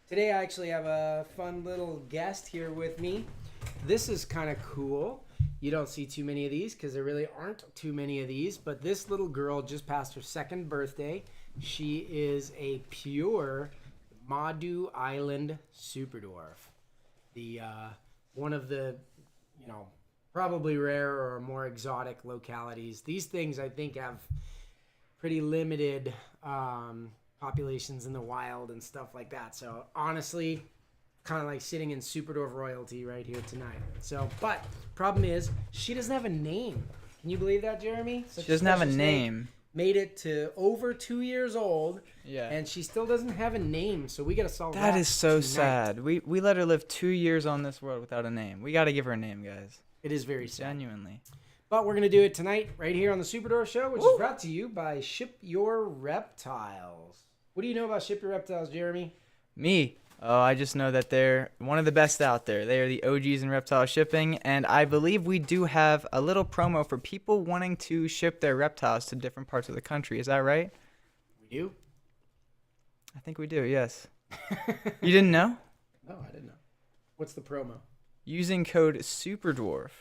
Today I actually have a fun little guest here with me. This is kind of cool. You don't see too many of these because there really aren't too many of these, but this little girl just passed her second birthday. She is a pure Madu Island Superdwarf. The one of the, probably rare or more exotic localities. These things I think have pretty limited populations in the wild and stuff like that. So honestly, kind of like sitting in Superdwarf royalty right here tonight. So, but problem is she doesn't have a name. Can you believe that, Jeremy? She doesn't have a name. Made it to over 2 years old. Yeah. And she still doesn't have a name. So we got to solve that. That is so tonight. sad. We let her live 2 years on this world without a name. We got to give her a name, guys. It is very sad. Genuinely. But we're going to do it tonight right here on the Superdwarf Show, which is brought to you by Ship Your Reptiles. What do you know about Ship Your Reptiles, Jeremy? Me? Oh, I just know that they're one of the best out there. They are the OGs in reptile shipping, and I believe we do have a little promo for people wanting to ship their reptiles to different parts of the country. Is that right? We do? I think we do, yes. You didn't know? No, I didn't know. What's the promo? Using code SUPERDWARF.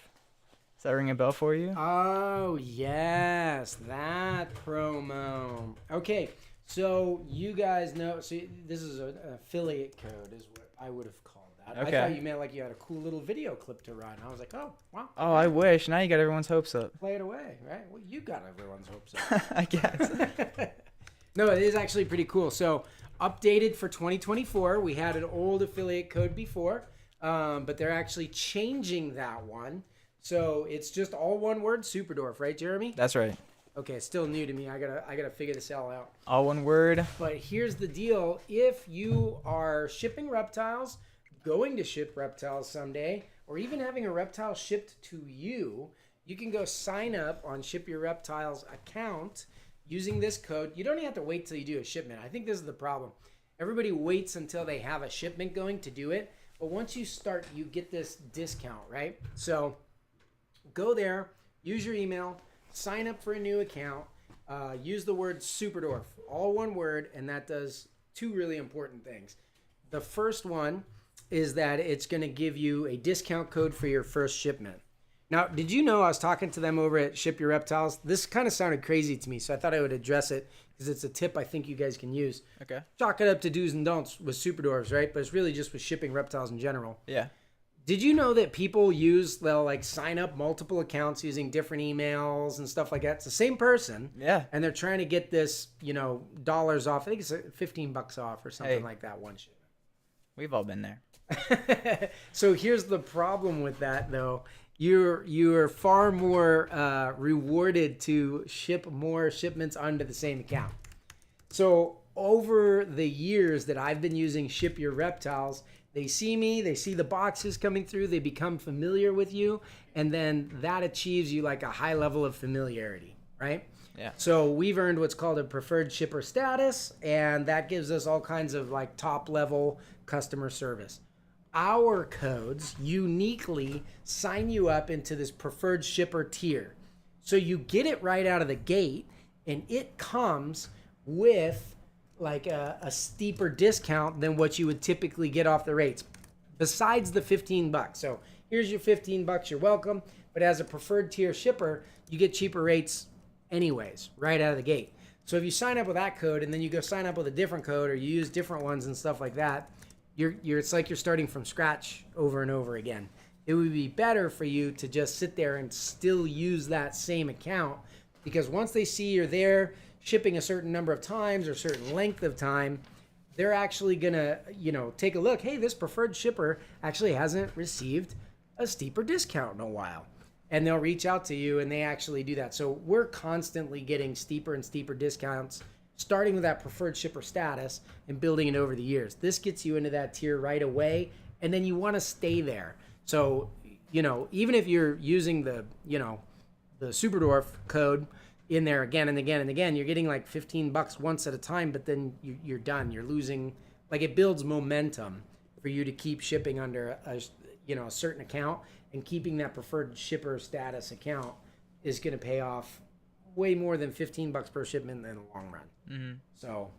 Does that ring a bell for you? Oh, yes, that promo. Okay, so you guys know, see, this is an affiliate code is what I would have called that. Okay. I thought you meant like you had a cool little video clip to run. I was like, oh, wow. Oh, I wish. Now you got everyone's hopes up. Play it away, right? Well, you got everyone's hopes up. I guess. No, it is actually pretty cool. So, updated for 2024. We had an old affiliate code before, but they're actually changing that one. So it's just all one word, Superdwarf, right, Jeremy? That's right. Okay, it's still new to me. I gotta figure this all out. All one word. But here's the deal: if you are shipping reptiles, going to ship reptiles someday, or even having a reptile shipped to you, you can go sign up on Ship Your Reptiles account using this code. You don't even have to wait till you do a shipment. I think this is the problem. Everybody waits until they have a shipment going to do it. But once you start, you get this discount, right? So go there, use your email, sign up for a new account, use the word Superdwarf, all one word, and that does two really important things. The first one is that it's going to give you a discount code for your first shipment. Now, did you know I was talking to them over at Ship Your Reptiles? This kind of sounded crazy to me, so I thought I would address it because it's a tip I think you guys can use. Okay. Chalk it up to do's and don'ts with Superdwarfs, right? But it's really just with shipping reptiles in general. Yeah. Did you know that they'll like sign up multiple accounts using different emails and stuff like that? It's the same person. Yeah. And they're trying to get this, dollars off. I think it's $15 off or something like that one shipment. We've all been there. So here's the problem with that, though. You're far more rewarded to ship more shipments onto the same account. So over the years that I've been using Ship Your Reptiles, they see me, they see the boxes coming through, they become familiar with you, and then that achieves you like a high level of familiarity, right? Yeah. So we've earned what's called a preferred shipper status, and that gives us all kinds of like top level customer service. Our codes uniquely sign you up into this preferred shipper tier. So you get it right out of the gate, and it comes with like a steeper discount than what you would typically get off the rates, besides the $15. So here's your $15, you're welcome. But as a preferred tier shipper, you get cheaper rates anyways, right out of the gate. So if you sign up with that code and then you go sign up with a different code or you use different ones and stuff like that, it's like you're starting from scratch over and over again. It would be better for you to just sit there and still use that same account, because once they see you're there shipping a certain number of times or a certain length of time, they're actually gonna, take a look. Hey, this preferred shipper actually hasn't received a steeper discount in a while. And they'll reach out to you and they actually do that. So we're constantly getting steeper and steeper discounts, starting with that preferred shipper status and building it over the years. This gets you into that tier right away, and then you want to stay there. So, even if you're using the Superdwarf code in there again and again and again, you're getting like $15 once at a time, but then you're done. You're losing, like, it builds momentum for you to keep shipping under a certain account, and keeping that preferred shipper status account is going to pay off way more than $15 per shipment in the long run. Mm-hmm. So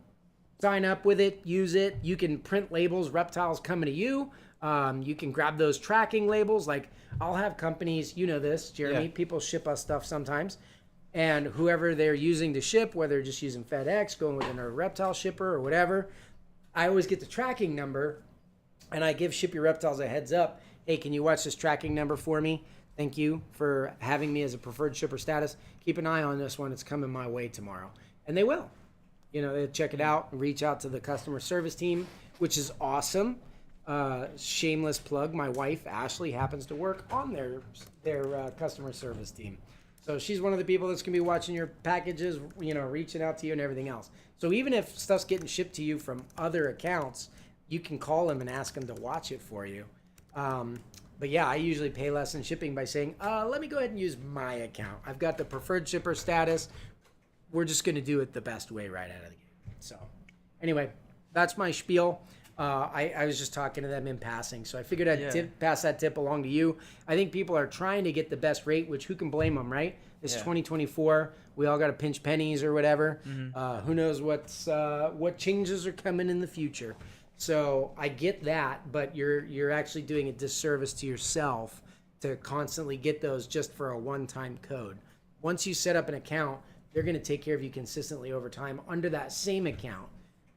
Sign up with it, use it. You can print labels, reptiles coming to you. You can grab those tracking labels. Like I'll have companies, you know this, Jeremy, people ship us stuff sometimes. And whoever they're using to ship, whether they're just using FedEx, going with another reptile shipper or whatever, I always get the tracking number and I give Ship Your Reptiles a heads up. Hey, can you watch this tracking number for me? Thank you for having me as a preferred shipper status. Keep an eye on this one. It's coming my way tomorrow. And they will. You know, they'll check it out and reach out to the customer service team, which is awesome. Shameless plug. My wife, Ashley, happens to work on their customer service team. So she's one of the people that's going to be watching your packages, you know, reaching out to you and everything else. So even if stuff's getting shipped to you from other accounts, you can call them and ask them to watch it for you. But yeah, I usually pay less in shipping by saying, let me go ahead and use my account. I've got the preferred shipper status. We're just going to do it the best way right out of the gate. So anyway, that's my spiel. I was just talking to them in passing, so I figured I'd pass that tip along to you. I think people are trying to get the best rate, which who can blame them, right? It's 2024. We all got to pinch pennies or whatever. Who knows what changes are coming in the future. So I get that, but you're actually doing a disservice to yourself to constantly get those just for a one-time code. Once you set up an account, they're going to take care of you consistently over time under that same account.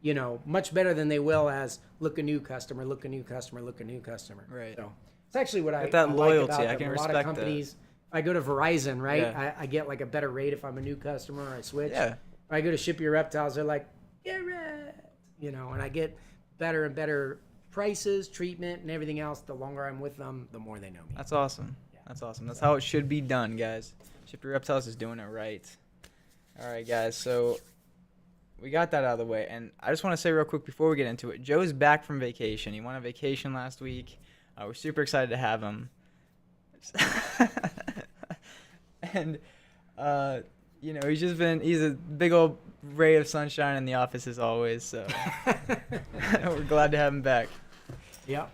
You know, much better than they will as look a new customer, look a new customer, look a new customer. Right. So it's actually what I that loyalty. like about I can them. respect a lot of companies. That. I go to Verizon, right? Yeah. I get like a better rate if I'm a new customer or I switch. Yeah. If I go to Ship Your Reptiles, they're like, get red, you know, and I get better and better prices, treatment, and everything else. The longer I'm with them, the more they know me. That's awesome. Yeah. That's awesome. That's how it should be done, guys. Ship Your Reptiles is doing it right. All right, guys. So we got that out of the way, and I just want to say real quick before we get into it, Joe's back from vacation. He went on vacation last week. We're super excited to have him. And, you know, he's a big old ray of sunshine in the office as always, so we're glad to have him back. Yep.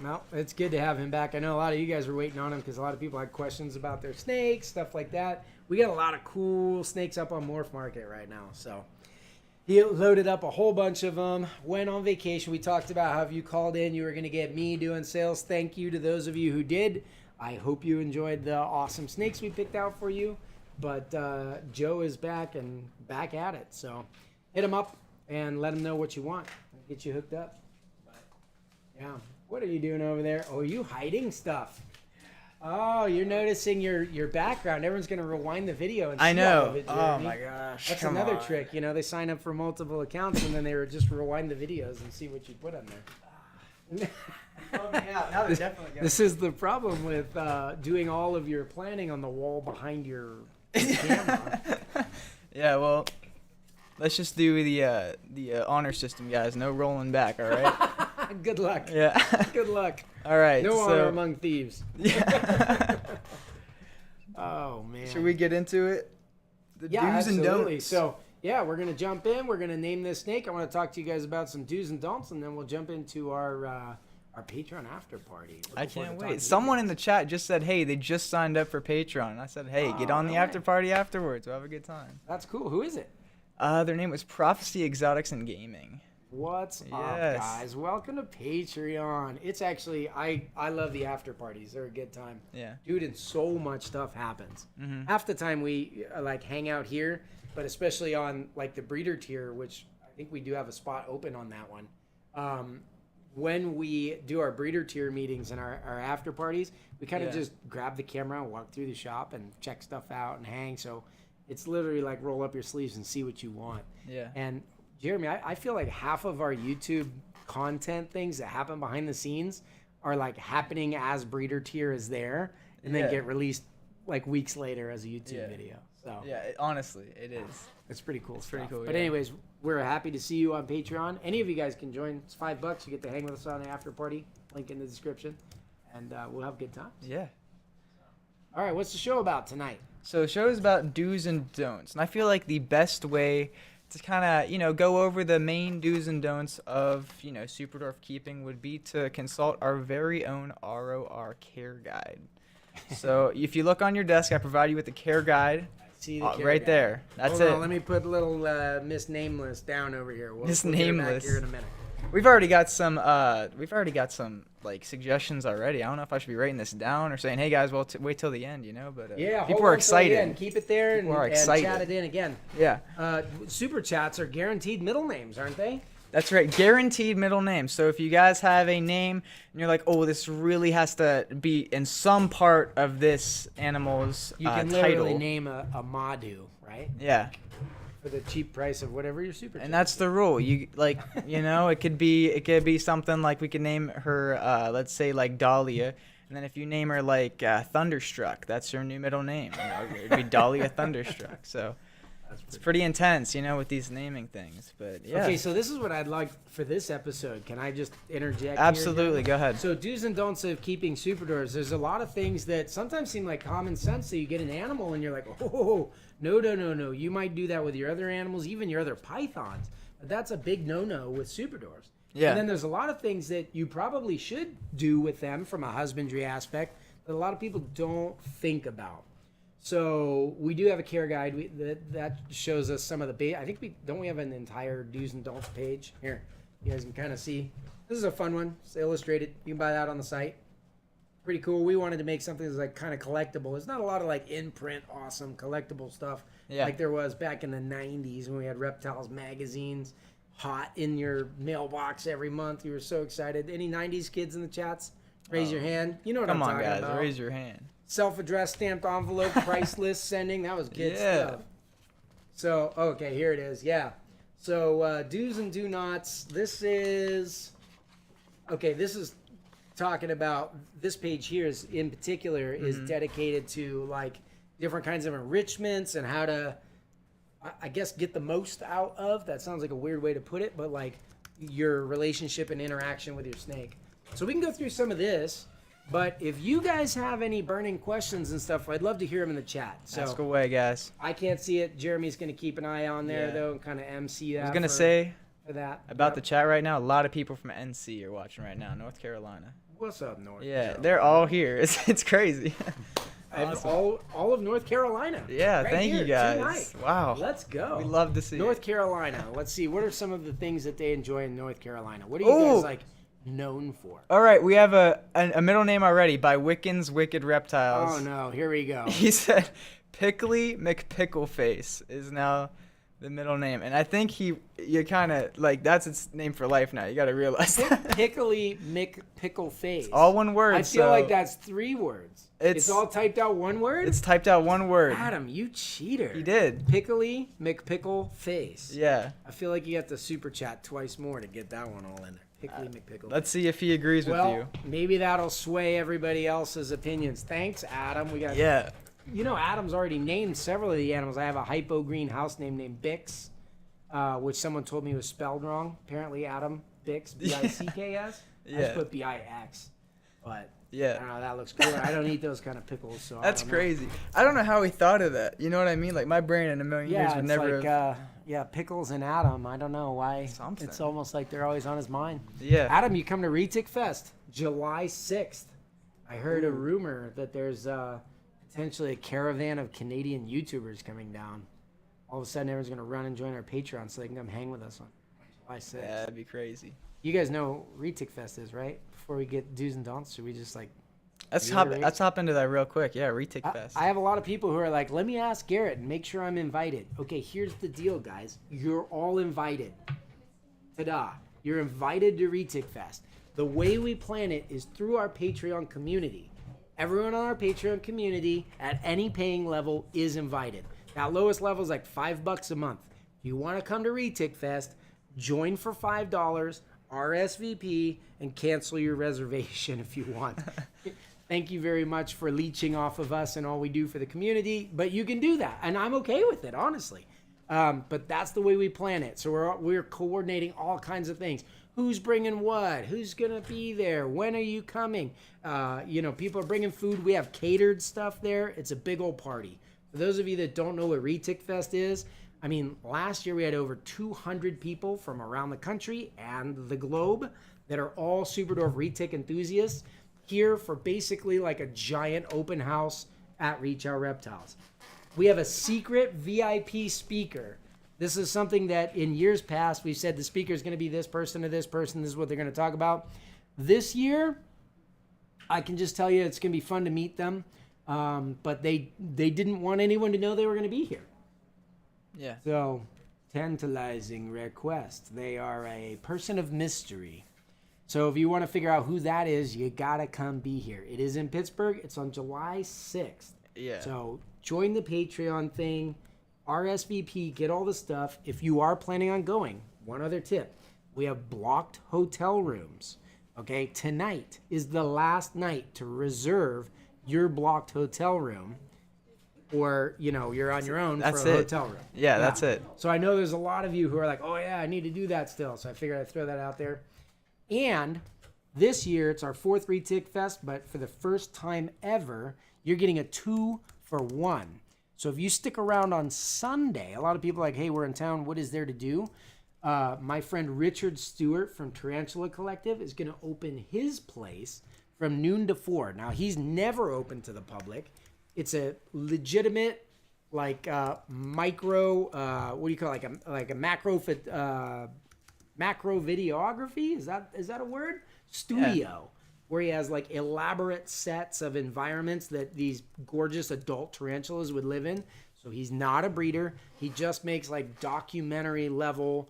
No, it's good to have him back. I know a lot of you guys were waiting on him because a lot of people had questions about their snakes, stuff like that. We got a lot of cool snakes up on Morph Market right now, so he loaded up a whole bunch of them, went on vacation. We talked about how if you called in, you were going to get me doing sales. Thank you to those of you who did. I hope you enjoyed the awesome snakes we picked out for you. But Joe is back and back at it. So hit him up and let him know what you want. We'll get you hooked up. Yeah. What are you doing over there? Oh, are you hiding stuff? Oh, you're noticing your background. Everyone's going to rewind the video and see I know. all of it, Oh, Jeremy. my gosh. That's Come another on. trick. You know, they sign up for multiple accounts and then they would just rewind the videos and see what you put on there. Now they're definitely This is the problem with doing all of your planning on the wall behind your camera. Yeah, well, let's just do the honor system, guys. No rolling back, all right? Good luck. Yeah. Good luck. All right. No so, honor among thieves. Yeah. Oh, man. Should we get into it? The Yeah, do's and absolutely. don'ts. So, yeah, we're going to jump in. We're going to name this snake. I want to talk to you guys about some do's and don'ts, and then we'll jump into our Patreon after party. I can't wait. Someone in the chat just said, hey, they just signed up for Patreon. And I said, hey, get on the after party afterwards. We'll have a good time. That's cool. Who is it? Their name was Prophecy Exotics and Gaming. What's up, Yes. guys? Welcome to Patreon. It's actually, I love the after parties. They're a good time. Yeah. Dude, and so much stuff happens. Mm-hmm. Half the time we like hang out here, but especially on like the breeder tier, which I think we do have a spot open on that one. When we do our breeder tier meetings and our after parties, we kind of just grab the camera and walk through the shop and check stuff out and hang. So it's literally like roll up your sleeves and see what you want. Yeah. And Jeremy, I feel like half of our YouTube content things that happen behind the scenes are like happening as breeder tier is there and then get released like weeks later as a YouTube video. So Yeah, honestly, it is. it's pretty cool. It's pretty cool, But yeah. anyways, we're happy to see you on Patreon. Any of you guys can join. It's $5. You get to hang with us on the after party. Link in the description, and we'll have good times. Yeah. All right, what's the show about tonight? So the show is about do's and don'ts. And I feel like the best way to kind of, go over the main do's and don'ts of, Superdwarf keeping would be to consult our very own ROR care guide. So if you look on your desk, I provide you with a care guide. See the care right guide. there. That's Hold it. on, let me put little Miss Nameless down over here. We'll Miss get her back Nameless. here in a minute. We've already got some like suggestions already. I don't know if I should be writing this down or saying, hey guys, well wait till the end, but Yeah, people hold are on till the excited. end. Keep it there People are and excited. chat it in again. Yeah. Super chats are guaranteed middle names, aren't they? That's right, guaranteed middle name. So if you guys have a name and you're like, oh, this really has to be in some part of this animal's You can literally title. name a Madu, right? Yeah. For the cheap price of whatever your super chat. And that's the rule. You like, it could be something like we could name her, let's say like Dahlia, and then if you name her like Thunderstruck, that's her new middle name. It'd be Dahlia Thunderstruck. So it's pretty intense, with these naming things. But yeah. Okay, so this is what I'd like for this episode. Can I just interject? Absolutely, go ahead. So do's and don'ts of keeping super dwarves. There's a lot of things that sometimes seem like common sense. So you get an animal and you're like, oh, no. You might do that with your other animals, even your other pythons. But that's a big no-no with super dwarves. Yeah. And then there's a lot of things that you probably should do with them from a husbandry aspect that a lot of people don't think about. So we do have a care guide that shows us some of the I think we have an entire do's and don'ts page here. You guys can kind of see. This is a fun one. It's illustrated. You can buy that on the site. Pretty cool. We wanted to make something that's like kind of collectible. There's not a lot of like in-print, awesome collectible stuff like there was back in the 90s when we had Reptiles magazines hot in your mailbox every month. You were so excited. Any 90s kids in the chats? Raise your hand. You know what I'm talking about. Come on, guys. Raise your hand. Self-addressed stamped envelope, price list sending. That was good stuff. So, okay, here it is. Yeah. So, do's and do nots. This is talking about, this page here is in particular is dedicated to like different kinds of enrichments and how to, I guess, get the most out of. That sounds like a weird way to put it, but like your relationship and interaction with your snake. So we can go through some of this. But if you guys have any burning questions and stuff, I'd love to hear them in the chat. So Ask away, guys. I can't see it. Jeremy's going to keep an eye on there, though, and kind of MC that. I was going to say for that. about the chat right now, a lot of people from NC are watching right now, North Carolina. What's up, North Carolina? They're all here. It's crazy. Awesome. All of North Carolina. Yeah, right thank you guys. Tonight. Wow. Let's go. We love to see North Carolina. Let's see. What are some of the things that they enjoy in North Carolina? What are you guys like known for? All right, we have a middle name already by Wiccan's Wicked Reptiles. Oh no, here we go. He said Pickly McPickleface is now the middle name, and I think you kind of like that's its name for life now. You got to realize Pickly McPickleface. All one word. I feel like that's 3 words. It's all typed out one word. It's typed out one word. Adam, you cheater. He did. Pickly McPickleface. Yeah. I feel like you have to super chat twice more to get that one all in there. Pickly McPickle. Let's see if he agrees with you. Maybe that'll sway everybody else's opinions. Thanks, Adam. We got. Yeah. Adam's already named several of the animals. I have a hypo green house name named Bix, which someone told me was spelled wrong. Apparently, Adam Bix, Bicks. Yeah. I just put Bix, but yeah, I don't know. That looks cool. I don't eat those kind of pickles, so that's crazy. I don't know how he thought of that. You know what I mean? Like my brain in a million years would never. Like, pickles and Adam. I don't know why. Something. It's almost like they're always on his mind. Yeah. Adam, you come to Retic Fest July 6th. I heard a rumor that there's potentially a caravan of Canadian YouTubers coming down. All of a sudden, everyone's going to run and join our Patreon so they can come hang with us on July 6th. Yeah, that'd be crazy. You guys know what Retic Fest is, right? Before we get do's and don'ts, should we just like... Let's hop into that real quick. Yeah, Retic Fest. I have a lot of people who are like, let me ask Garrett and make sure I'm invited. Okay, here's the deal, guys. You're all invited. Ta-da. You're invited to Retic Fest. The way we plan it is through our Patreon community. Everyone on our Patreon community at any paying level is invited. That lowest level is like $5 a month. If you want to come to Retic Fest, join for $5, RSVP, and cancel your reservation if you want. Thank you very much for leeching off of us and all we do for the community, but you can do that, and I'm okay with it, honestly. But that's the way we plan it. So we're coordinating all kinds of things. Who's bringing what? Who's gonna be there? When are you coming? People are bringing food. We have catered stuff there. It's a big old party. For those of you that don't know what Retic Fest is, I mean, last year we had over 200 people from around the country and the globe that are all Superdwarf Retic enthusiasts here for basically like a giant open house at Your Reptiles. We have a secret VIP speaker. This is something that in years past we've said the speaker is going to be this person or this person. This is what they're going to talk about. This year, I can just tell you it's going to be fun to meet them. But they didn't want anyone to know they were going to be here. Yeah. So, tantalizing request. They are a person of mystery. So if you want to figure out who that is, you got to come be here. It is in Pittsburgh. It's on July 6th. Yeah. So join the Patreon thing, RSVP, get all the stuff. If you are planning on going, one other tip. We have blocked hotel rooms. Okay, tonight is the last night to reserve your blocked hotel room, or you're on your own for a hotel room. Yeah, that's it. So I know there's a lot of you who are like, oh yeah, I need to do that still. So I figured I'd throw that out there. And this year it's our 4th Retic Fest, but for the first time ever, you're getting a 2-for-1. So if you stick around on Sunday, a lot of people are like, hey, we're in town. What is there to do? My friend Richard Stewart from Tarantula Collective is going to open his place from noon to 4. Now, he's never open to the public. It's a legitimate, micro, what do you call it? Like a macro videography? Is that a word? Studio. Where he has like elaborate sets of environments that these gorgeous adult tarantulas would live in. So he's not a breeder. He just makes like documentary level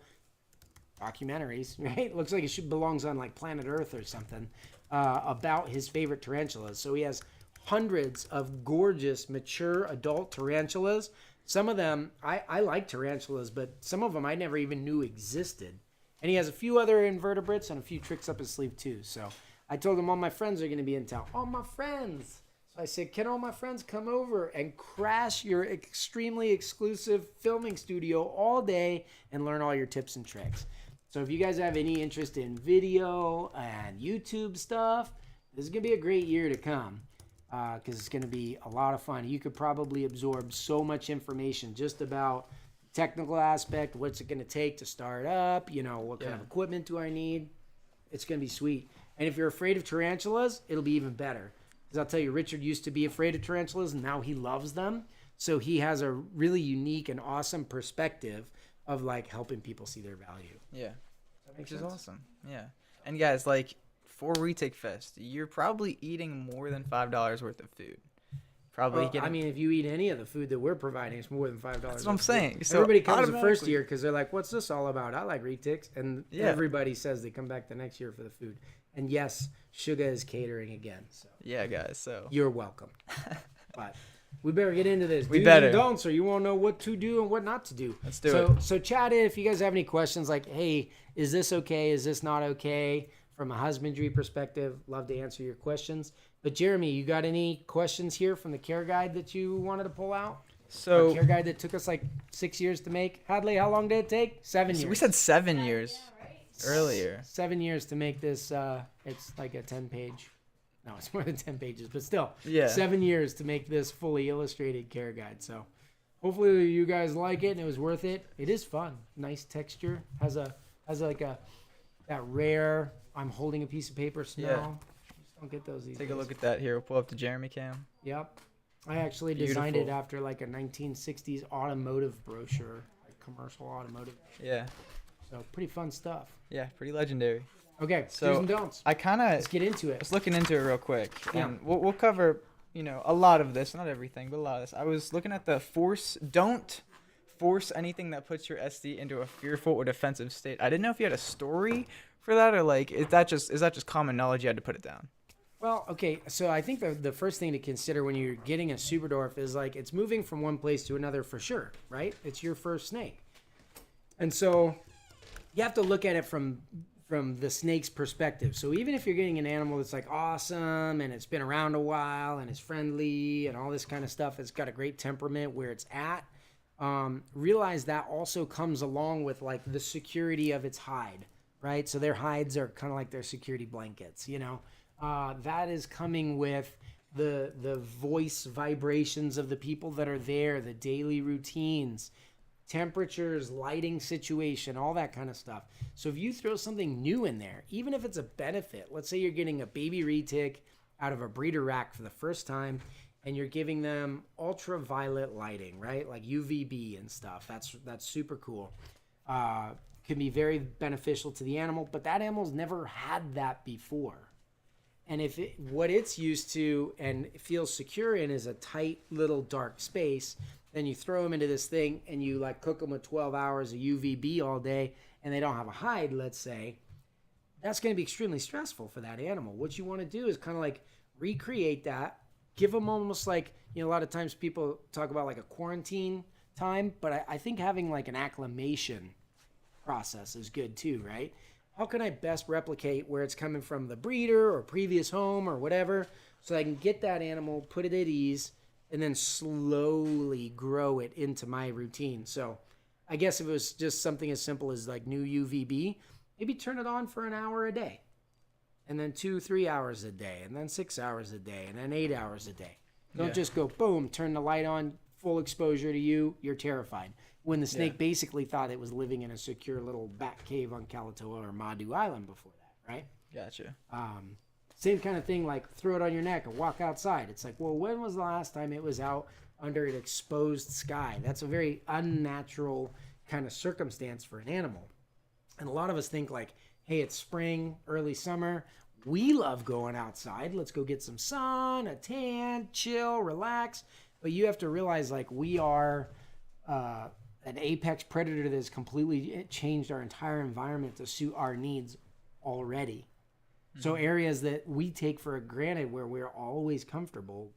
documentaries, right? Looks like it belongs on like Planet Earth or something, about his favorite tarantulas. So he has hundreds of gorgeous mature adult tarantulas. Some of them, I like tarantulas, but some of them I never even knew existed. And he has a few other invertebrates and a few tricks up his sleeve too. So I told him all my friends are going to be in town. All my friends. So I said, can all my friends come over and crash your extremely exclusive filming studio all day and learn all your tips and tricks? So if you guys have any interest in video and YouTube stuff, this is going to be a great year to come, because it's going to be a lot of fun. You could probably absorb so much information just about the technical aspect, what's it going to take to start up, what kind of equipment do I need. It's going to be sweet. And if you're afraid of tarantulas, it'll be even better. Because I'll tell you, Richard used to be afraid of tarantulas, and now he loves them. So he has a really unique and awesome perspective of like helping people see their value. Yeah. Which is awesome. Yeah. And guys, like for Retic Fest, you're probably eating more than $5 worth of food. Probably I mean, if you eat any of the food that we're providing, it's more than $5. That's what I'm saying. So everybody comes the first year because they're like, what's this all about? I like Retics. And everybody says they come back the next year for the food. And yes, Suga is catering again. So yeah, guys. So you're welcome. But we better get into this. We better. And don'ts, or you won't know what to do and what not to do. Let's do it. So chat in if you guys have any questions like, hey, is this okay? Is this not okay? From a husbandry perspective, love to answer your questions. But Jeremy, you got any questions here from the care guide that you wanted to pull out? So our care guide that took us like 6 years to make. Hadley, how long did it take? 7 years. We said 7 years earlier. 7 years to make this. It's like a 10-page. No, it's more than 10 pages, but still. Yeah. 7 years to make this fully illustrated care guide. So hopefully you guys like it and it was worth it. It is fun. Nice texture. Has like that rare, I'm holding a piece of paper smell. Yeah. Just don't get those these Take days. a look at that here. We'll pull up the Jeremy cam. Yep. I actually designed it after like a 1960s automotive brochure, like commercial automotive. Yeah. So pretty fun stuff. Yeah, pretty legendary. Okay, So do's and don'ts. Let's get into it. Let's looking into it real quick. Yeah. And we'll cover, a lot of this, not everything, but a lot of this. I was looking at don't force anything that puts your SD into a fearful or defensive state. I didn't know if you had a story for that, or like is that just common knowledge you had to put it down? Well, okay, so I think the first thing to consider when you're getting a Superdwarf is like it's moving from one place to another for sure, right? It's your first snake. And so you have to look at it from the snake's perspective. So even if you're getting an animal that's like awesome and it's been around a while and it's friendly and all this kind of stuff, it's got a great temperament where it's at, realize that also comes along with like the security of its hide, right? So their hides are kind of like their security blankets, that is coming with the voice vibrations of the people that are there, the daily routines, temperatures, lighting situation, all that kind of stuff. So if you throw something new in there, even if it's a benefit, let's say you're getting a baby retic out of a breeder rack for the first time, and you're giving them ultraviolet lighting, right? Like UVB and stuff. That's super cool. Can be very beneficial to the animal, but that animal's never had that before. And if what it's used to and feels secure in is a tight little dark space, then you throw them into this thing and you like cook them with 12 hours of UVB all day and they don't have a hide, let's say, that's going to be extremely stressful for that animal. What you want to do is kind of like recreate that, give them almost like, a lot of times people talk about like a quarantine time, but I think having like an acclimation process is good too, right? How can I best replicate where it's coming from the breeder or previous home or whatever so I can get that animal, put it at ease, and then slowly grow it into my routine. So I guess if it was just something as simple as like new UVB, maybe turn it on for an hour a day, and then 2-3 hours a day, and then 6 hours a day, and then 8 hours a day. Don't just go, boom, turn the light on, full exposure to you, you're terrified. When the snake basically thought it was living in a secure little bat cave on Kalatoa or Madu Island before that, right? Gotcha. Same kind of thing, like throw it on your neck and walk outside. It's like, well, when was the last time it was out under an exposed sky? That's a very unnatural kind of circumstance for an animal. And a lot of us think like, hey, it's spring, early summer. We love going outside. Let's go get some sun, a tan, chill, relax. But you have to realize like we are an apex predator that has completely changed our entire environment to suit our needs already. Mm-hmm. So areas that we take for granted where we're always comfortable,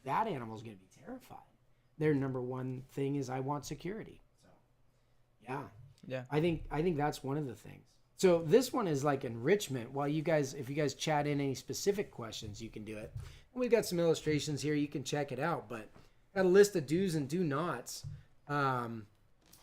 that animal's going to be terrified. Their number one thing is I want security. So, yeah. I think that's one of the things. So this one is like enrichment. While if you guys chat in any specific questions, you can do it. And we've got some illustrations here. You can check it out, but got a list of do's and do nots.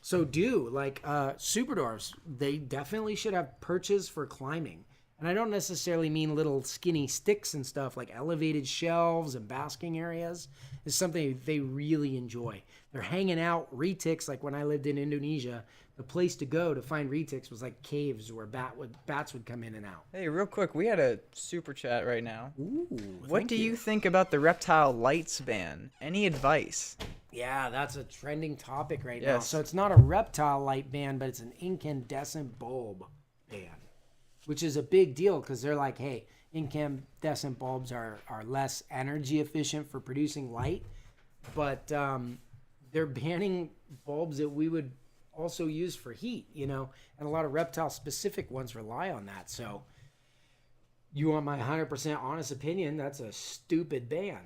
Superdwarfs, they definitely should have perches for climbing. And I don't necessarily mean little skinny sticks and stuff, like elevated shelves and basking areas is something they really enjoy. They're hanging out. Retics, like when I lived in Indonesia, the place to go to find retics was like caves where bats would come in and out. Hey, real quick, we had a super chat right now. Ooh, what do you think about the reptile lights ban? Any advice? Yeah, that's a trending topic right now. So it's not a reptile light ban, but it's an incandescent bulb ban, which is a big deal because they're like, hey, incandescent bulbs are less energy efficient for producing light, but they're banning bulbs that we would also use for heat, and a lot of reptile specific ones rely on that. So you want my 100% honest opinion, that's a stupid ban.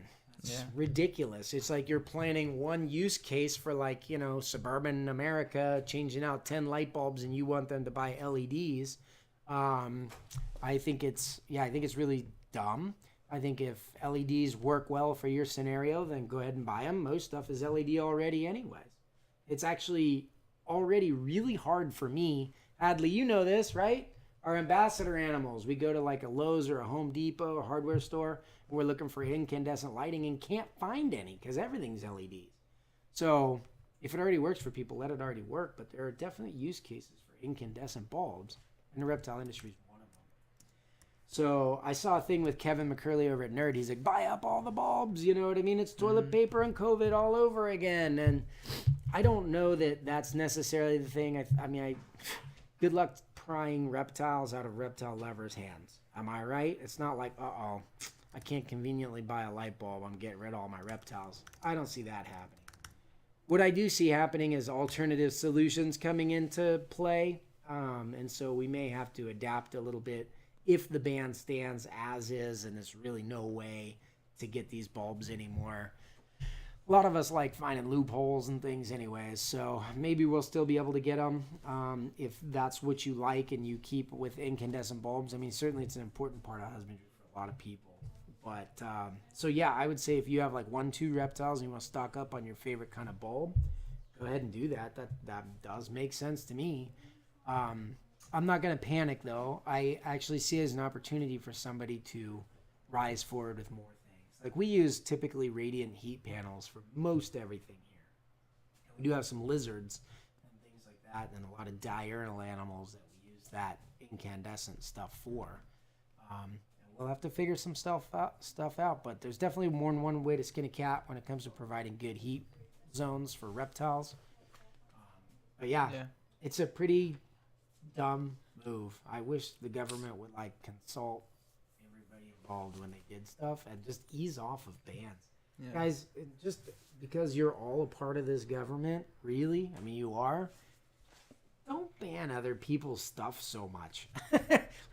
It's ridiculous. It's like you're planning one use case for like, suburban America, changing out 10 light bulbs and you want them to buy LEDs. I think it's really dumb. I think if LEDs work well for your scenario, then go ahead and buy them. Most stuff is LED already anyways. It's actually already really hard for me. Adley, you know this, right? Our ambassador animals, we go to like a Lowe's or a Home Depot, a hardware store, and we're looking for incandescent lighting and can't find any because everything's LEDs. So if it already works for people, let it already work. But there are definite use cases for incandescent bulbs, and the reptile industry is one of them. So I saw a thing with Kevin McCurley over at Nerd. He's like, buy up all the bulbs, you know what I mean? It's toilet paper and COVID all over again. And I don't know that that's necessarily the thing. I mean, good luck prying reptiles out of reptile lovers' hands. Am I right? It's not like, I can't conveniently buy a light bulb. I'm getting rid of all my reptiles. I don't see that happening. What I do see happening is alternative solutions coming into play. And so we may have to adapt a little bit if the ban stands as is and there's really no way to get these bulbs anymore. A lot of us like finding loopholes and things anyways, so maybe we'll still be able to get them if that's what you like and you keep with incandescent bulbs. I mean, certainly it's an important part of husbandry for a lot of people. But, so yeah, I would say if you have like 1-2 reptiles and you want to stock up on your favorite kind of bulb, go ahead and do that. That does make sense to me. I'm not going to panic though. I actually see it as an opportunity for somebody to rise forward with more. Like we use typically radiant heat panels for most everything here. And we do have some lizards and things like that and a lot of diurnal animals that we use that incandescent stuff for. And We'll have to figure some stuff out, but there's definitely more than one way to skin a cat when it comes to providing good heat zones for reptiles. But yeah, it's a pretty dumb move. I wish the government would like consult everybody involved when they did stuff and just ease off of bans. Yeah. Guys, just because you're all a part of this government, really, I mean, you are, don't ban other people's stuff so much.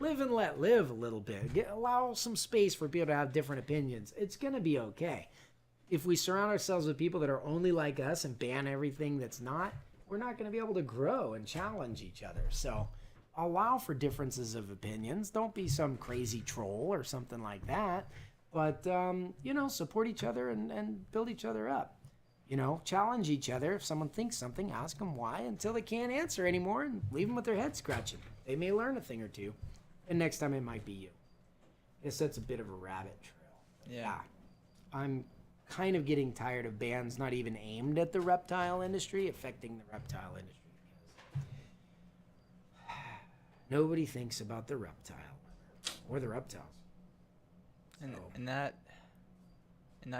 Live and let live a little bit. Allow some space for people to have different opinions. It's going to be okay. If we surround ourselves with people that are only like us and ban everything that's not, we're not going to be able to grow and challenge each other. So allow for differences of opinions. Don't be some crazy troll or something like that. But, support each other and build each other up. Challenge each other. If someone thinks something, ask them why until they can't answer anymore and leave them with their head scratching. They may learn a thing or two. And next time it might be you. I guess that's a bit of a rabbit trail. Yeah. I'm kind of getting tired of bans not even aimed at the reptile industry affecting the reptile industry. Nobody thinks about the reptile or the reptiles. And in that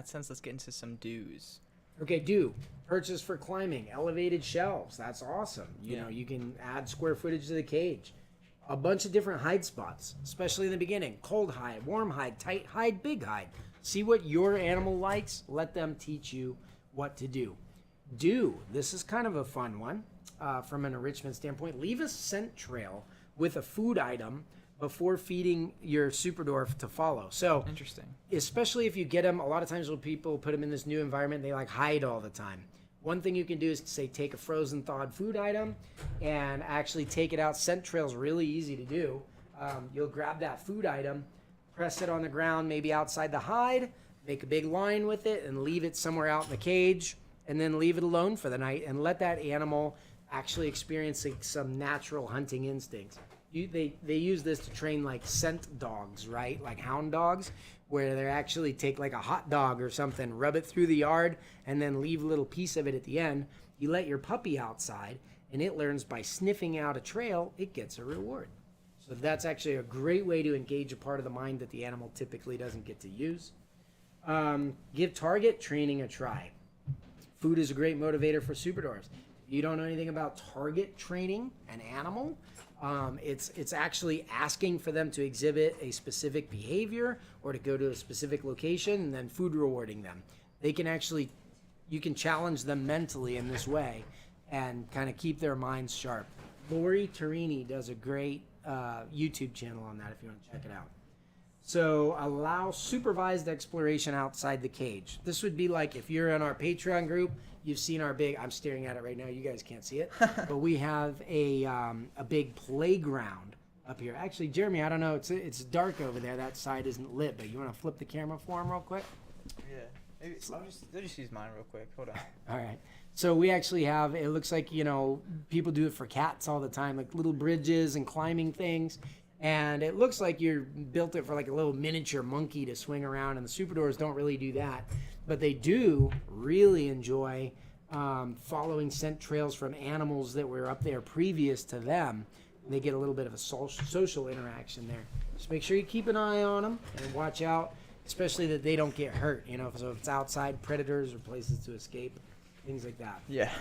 sense, let's get into some do's. Okay, do. Purchase for climbing, elevated shelves. That's awesome. You can add square footage to the cage. A bunch of different hide spots, especially in the beginning. Cold hide, warm hide, tight hide, big hide. See what your animal likes. Let them teach you what to do. Do. This is kind of a fun one from an enrichment standpoint. Leave a scent trail with a food item before feeding your Superdwarf to follow. So interesting. Especially if you get them, a lot of times when people put them in this new environment, they like hide all the time. One thing you can do is say take a frozen thawed food item and actually take it out. Scent trail's really easy to do. You'll grab that food item, press it on the ground, maybe outside the hide, make a big line with it and leave it somewhere out in the cage, and then leave it alone for the night and let that animal actually experience some natural hunting instincts. They use this to train like scent dogs, right? Like hound dogs, where they actually take like a hot dog or something, rub it through the yard, and then leave a little piece of it at the end. You let your puppy outside, and it learns by sniffing out a trail, it gets a reward. So that's actually a great way to engage a part of the mind that the animal typically doesn't get to use. Give target training a try. Food is a great motivator for Superdwarfs. If you don't know anything about target training an animal, it's actually asking for them to exhibit a specific behavior or to go to a specific location and then food rewarding them. You can challenge them mentally in this way and kind of keep their minds sharp. Lori Tarini does a great YouTube channel on that if you want to check it out. So allow supervised exploration outside the cage. This would be like if you're in our Patreon group, you've seen our big, I'm staring at it right now, you guys can't see it, but we have a big playground up here. Actually, Jeremy, I don't know, it's dark over there, that side isn't lit, but you want to flip the camera for him real quick? Yeah, maybe I'll just use mine real quick, hold on. All right. So we actually have, it looks like, people do it for cats all the time, like little bridges and climbing things. And it looks like you built it for like a little miniature monkey to swing around, and the Superdwarfs don't really do that. But they do really enjoy following scent trails from animals that were up there previous to them. And they get a little bit of a social interaction there. Just make sure you keep an eye on them and watch out, especially that they don't get hurt. So if it's outside, predators or places to escape, things like that. Yeah.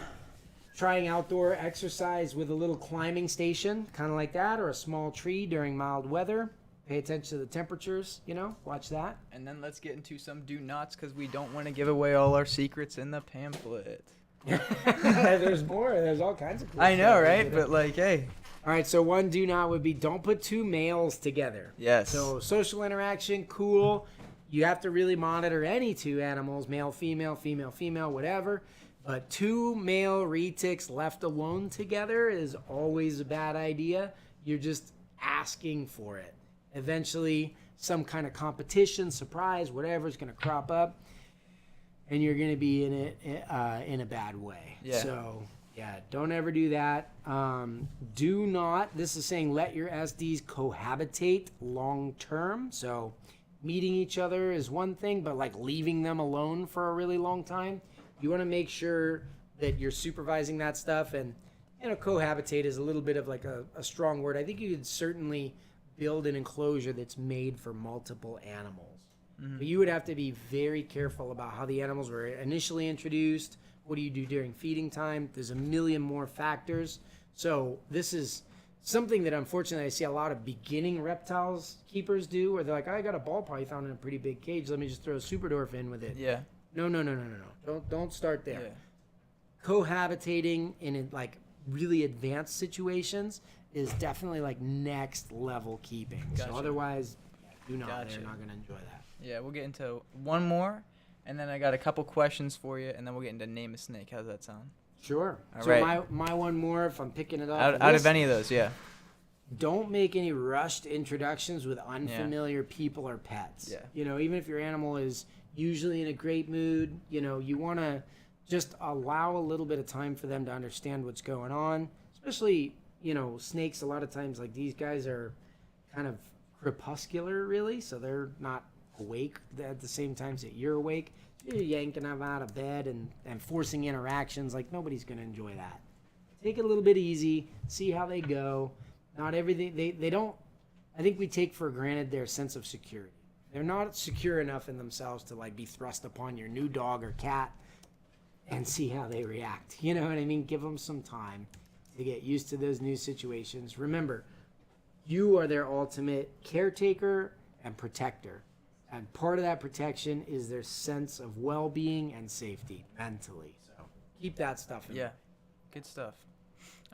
Trying outdoor exercise with a little climbing station, kind of like that, or a small tree during mild weather. Pay attention to the temperatures, watch that. And then let's get into some do nots, because we don't want to give away all our secrets in the pamphlet. There's more. There's all kinds of cool I know, stuff, right? But hey. All right, so one do not would be don't put two males together. Yes. So social interaction, cool. You have to really monitor any two animals, male, female, female, female, whatever. But two male retics left alone together is always a bad idea. You're just asking for it. Eventually, some kind of competition, surprise, whatever is going to crop up, and you're going to be in it in a bad way. Yeah. So, yeah, don't ever do that. Do not, this is saying let your SDs cohabitate long term. So, meeting each other is one thing, but like leaving them alone for a really long time. You want to make sure that you're supervising that stuff, and cohabitate is a little bit of like a strong word. I think you could certainly build an enclosure that's made for multiple animals. But you would have to be very careful about how the animals were initially introduced. What do you do during feeding time? There's a million more factors. So this is something that unfortunately I see a lot of beginning reptiles keepers do, where they're like, I got a ball python in a pretty big cage. Let me just throw a Superdwarf in with it. Yeah. No. Don't start there. Yeah. Cohabitating in like really advanced situations is definitely like next level keeping. Gotcha. So otherwise, do not. Gotcha. They're not going to enjoy that. Yeah, we'll get into one more, and then I got a couple questions for you, and then we'll get into name a snake. How's that sound? Sure. All So right. my one more, if I'm picking it up. Out of any of those, yeah. Don't make any rushed introductions with unfamiliar people or pets. Yeah. You know, even if your animal is usually in a great mood, you know, you want to just allow a little bit of time for them to understand what's going on. Especially, you know, snakes, a lot of times, like these guys are kind of crepuscular, really, so they're not awake at the same time that you're awake. You're yanking them out of bed and forcing interactions. Like, nobody's going to enjoy that. Take it a little bit easy, see how they go. Not everything, they don't, I think we take for granted their sense of security. They're not secure enough in themselves to like be thrust upon your new dog or cat and see how they react. You know what I mean? Give them some time to get used to those new situations. Remember, you are their ultimate caretaker and protector. And part of that protection is their sense of well-being and safety mentally. So keep that stuff in mind. Good stuff.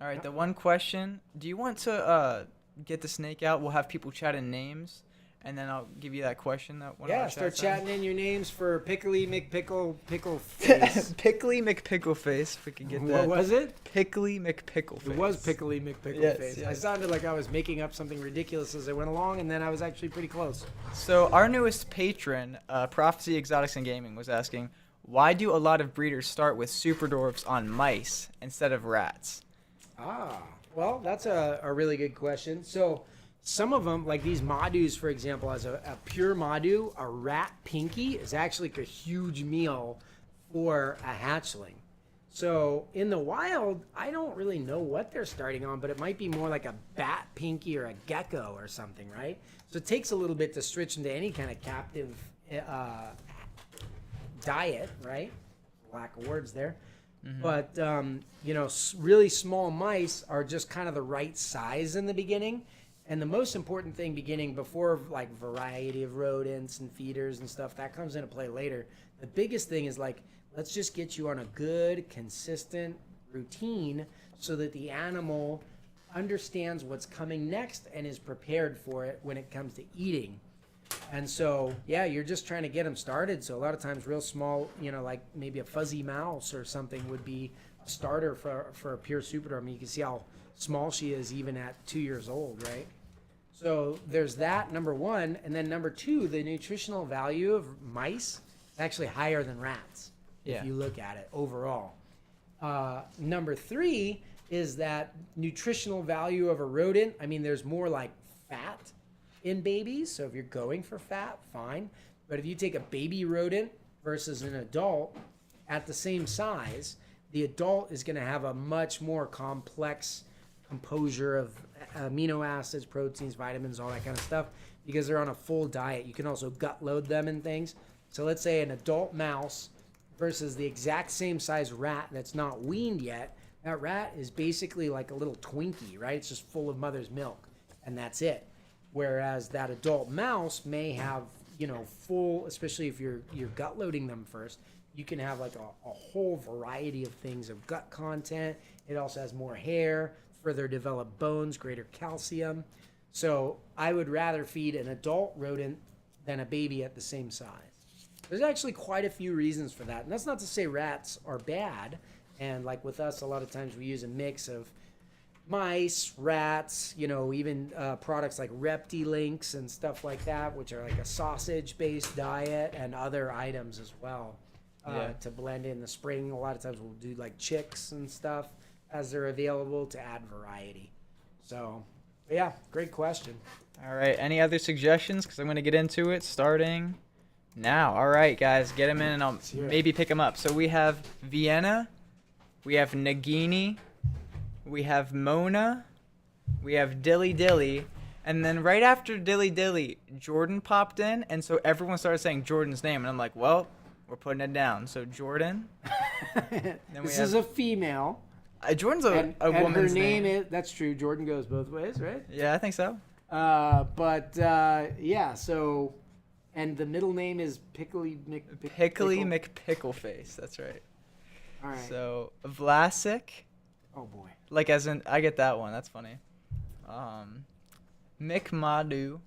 All right, the one question, do you want to get the snake out? We'll have people chat in names, and then I'll give you that question. Start chatting in your names for Pickly McPickle Face. Pickly McPickleface, if we could get that. What was it? Pickly McPickleface. It was Pickly McPickleface. Yes. I sounded like I was making up something ridiculous as I went along, and then I was actually pretty close. So our newest patron, Prophecy Exotics and Gaming, was asking, why do a lot of breeders start with Superdwarfs on mice instead of rats? Well, that's a really good question. So some of them, like these Madus, for example, as a pure Madu, a rat pinky is actually like a huge meal for a hatchling. So in the wild, I don't really know what they're starting on, but it might be more like a bat pinky or a gecko or something, right? So it takes a little bit to switch into any kind of captive diet, right? Lack of words there. But, you know, really small mice are just kind of the right size in the beginning. And the most important thing beginning before, like, variety of rodents and feeders and stuff, that comes into play later. The biggest thing is, like, let's just get you on a good, consistent routine so that the animal understands what's coming next and is prepared for it when it comes to eating. And so, yeah, you're just trying to get them started. So a lot of times real small, you know, like maybe a fuzzy mouse or something would be a starter for a pure Superdwarf. I mean, you can see how small she is even at 2 years old, right? So there's that, number one. And then number two, the nutritional value of mice is actually higher than rats, if you look at it overall. Number three is that nutritional value of a rodent. I mean, there's more like fat in babies, so if you're going for fat, fine. But if you take a baby rodent versus an adult at the same size, the adult is going to have a much more complex composure of amino acids, proteins, vitamins, all that kind of stuff, because they're on a full diet. You can also gut load them and things. So let's say an adult mouse versus the exact same size rat that's not weaned yet. That rat is basically like a little Twinkie, right? It's just full of mother's milk, and that's it. Whereas that adult mouse may have, you know, full, especially if you're gut loading them first, you can have like a whole variety of things of gut content. It also has more hair, further developed bones, greater calcium. So I would rather feed an adult rodent than a baby at the same size. There's actually quite a few reasons for that. And that's not to say rats are bad. And like with us, a lot of times we use a mix of mice, rats, you know, even products like Reptilinks and stuff like that, which are like a sausage-based diet, and other items as well to blend in the spring. A lot of times we'll do like chicks and stuff as they're available to add variety. So, yeah, great question. All right, any other suggestions? Because I'm going to get into it starting now. All right, guys, get them in and I'll maybe pick them up. So we have Vienna, we have Nagini, we have Mona, we have Dilly Dilly, And then right after Dilly Dilly, Jordan popped in, and so everyone started saying Jordan's name, and I'm like, well, we're putting it down. So Jordan. This is a female. Jordan's a And woman's her name is, that's true. Jordan goes both ways, right? Yeah, I think so. Yeah, so, and the middle name is Pickly McPickleface. That's right. All right. So Vlasic, Oh boy. like as in, I get that one. That's funny. McMadu.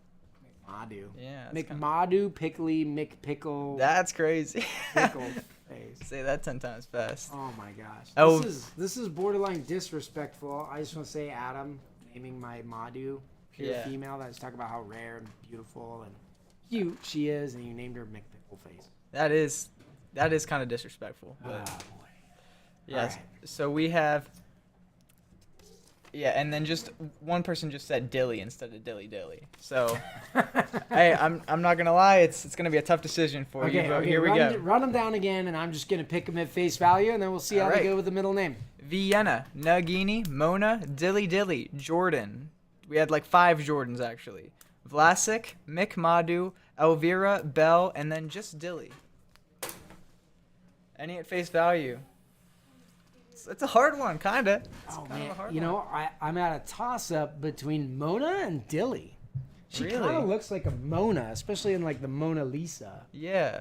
McMadu. Yeah. McMadu, Pickly, McPickle. That's crazy. Pickle face. Say that 10 times fast. Oh my gosh. Oh. This is borderline disrespectful. I just want to say Adam naming my Madu pure female. That's talk about how rare and beautiful and cute she is, and you named her McPickle face. That is kind of disrespectful. But boy. yes. Right. So we have. Yeah, and then just one person just said Dilly instead of Dilly Dilly. So, hey, I'm not gonna lie, it's gonna be a tough decision for you. But here we go. Run them down again, and I'm just gonna pick them at face value, and then we'll see how they go with the middle name. Vienna, Nagini, Mona, Dilly Dilly, Jordan. We had like 5 Jordans actually. Vlasic, McMadu, Elvira, Bell, and then just Dilly. Any at face value? It's a hard one, kinda. Oh man, you know, I'm at a toss-up between Mona and Dilly. She kind of looks like a Mona, especially in like the Mona Lisa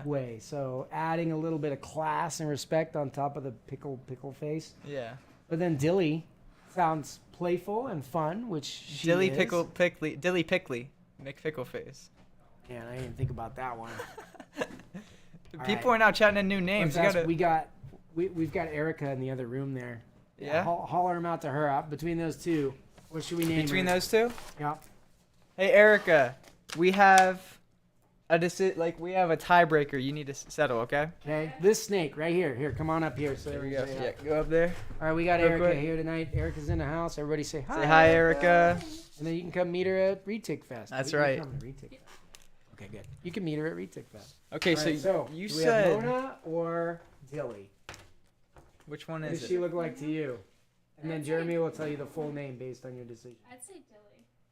way. So adding a little bit of class and respect on top of the pickle face. Yeah. But then Dilly sounds playful and fun, which she Dilly is. Dilly Pickly, McPickleface. Man, I didn't think about that one. People are now chatting in new names. We've got Erica in the other room there. Yeah. Holler them out to her. Between those two, what should we name Between her? those two? Yeah. Hey Erica, we have a we have a tiebreaker. You need to settle, okay? Okay. This snake right here. Here, come on up here. So there we go. Yeah, go up there. All right, we got Real Erica quick. here tonight. Erica's in the house. Everybody say hi. Say hi, Erica. And then you can come meet her at Retic Fest. That's We right. come to Retic Fest. Okay, good. You can meet her at Retic Fest. Okay, All right, so you do we said have Mona or Dilly? which one What is does it? she look like to you? And then Jeremy will tell you the full name based on your decision. I'd say Dilly.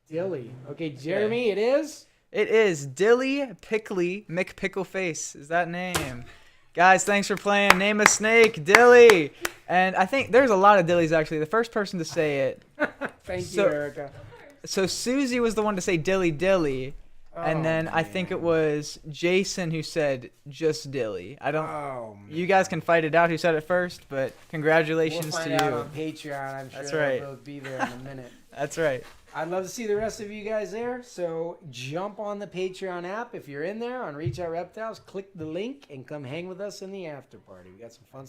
Dilly. Okay, Jeremy, it is? It is Dilly Pickly McPickleface. Is that name? Guys, thanks for playing. Name a snake, Dilly. And I think there's a lot of Dillys actually. The first person to say it. Thank you, Erica. So Susie was the one to say Dilly Dilly. And then I think it was Jason who said just Dilly. I don't. Oh, man. You guys can fight it out who said it first, but congratulations We'll find to out you. on Patreon. I'm sure That's they'll right. both be there in a minute. That's right. I'd love to see the rest of you guys there. So jump on the Patreon app if you're in there on Reach Out Reptiles. Click the link and come hang with us in the after party. We got some fun stuff.